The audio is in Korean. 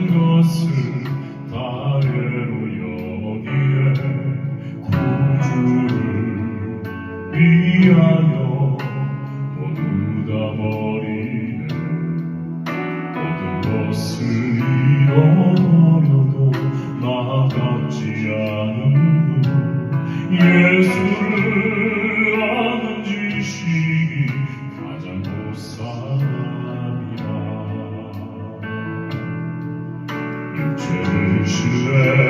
것을 다해로 여기에 구주를 위하여 모두 다 버리네. 모든 것을 잃어버려도 나답지 않은 예수를 아는 지식이 가장 못사람이라. 육체를 신뢰